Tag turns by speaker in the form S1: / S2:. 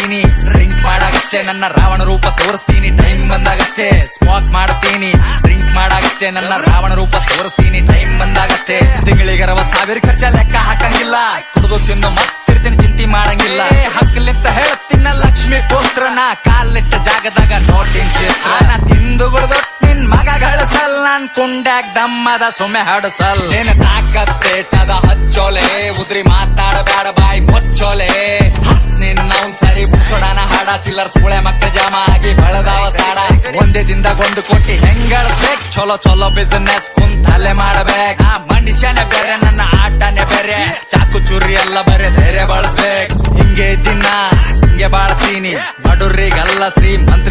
S1: ಮಾಡ್ತೀನಿ. ಡ್ರಿಂಕ್ ಮಾಡಾಗಷ್ಟೇ ನನ್ನ ರಾವಣ ರೂಪ ತೋರಿಸ್ತೀನಿ. ಟೈಮ್ ಬಂದಾಗಷ್ಟೇ ಸ್ಪಾಕ್ ಮಾಡ್ತೀನಿ. ಡ್ರಿಂಕ್ ಮಾಡಾಗಷ್ಟೇ ನನ್ನ ರಾವಣ ರೂಪ ತೋರಿಸ್ತೀನಿ. ಟೈಮ್ ಬಂದಾಗಷ್ಟೇ ತಿಂಗಳಿಗರವ 1000 ಖರ್ಚ ಲೆಕ್ಕ ಹಾಕಂಗಿಲ್ಲ. ಕುಡಿದು ತಿಂದು ಮತ್ತಿರ್ತೀನಿ, ಚಿಂತೆ ಮಾಡಂಗಿಲ್ಲ. ಹಕ್ಕಲಿಂತ ಹೇಳ್ತೀನ ಲಕ್ಷ್ಮಿ ಪುತ್ರನ, ಕಾಲಿಟ್ಟ ಜಾಗದಾಗ ನೋಟಿನ್ ಕ್ಷೇತ್ರ. ನಾ ತಿಂದು ಗುಡ್ದು ನಿನ್ ಮಗ ಗಳಿಸಲ್, ನಾನ್ ಕುಂಡ್ಯಾಗ ದಮ್ಮದ ಸುಮ್ಮೆ ಹಡಸಲ್. ಏನ ತಾಕತ್ತೇಟದ ಹಚ್ಚೋಲೆ, ಉದ್ರಿ ಮಾತಾಡಬೇಡ ಬಾಯಿ ಮುಚ್ಚೋಲೆ. ನಿನ್ನವನ್ ಸರಿ ಬುಡ್ಸೋಡನ ಹಾಡ, ಚಿಲ್ಲರ್ ಸುಳೆ ಮಕ್ಕಳ ಜಾಮ ಆಗಿ ಬಳದಾವ ಸಾಡ. ಒಂದೇ ದಿನದಾಗ 1 ಕೋಟಿ ಹೆಂಗಳಿಸ್ಬೇಕು, ಚಲೋ ಚಲೋ ಬಿಸಿನೆಸ್ ಕುಂತಲ್ಲೇ ಮಾಡಬೇಕು. ಆ ಮನುಷ್ಯನೇ ಬೇರೆ, ನನ್ನ ಆಟನೇ ಬೇರೆ, ಚಾಕು ಚೂರಿ ಎಲ್ಲ ಬರೀ ಧೈರ್ಯ ಬಳಸ್ಬೇಕು. ಹಿಂಗೆ ದಿನ ಹಿಂಗೆ ಬಾಳ್ತೀನಿ, ಬಡುರಿಗಲ್ಲ ಶ್ರೀಮಂತ್ರಿ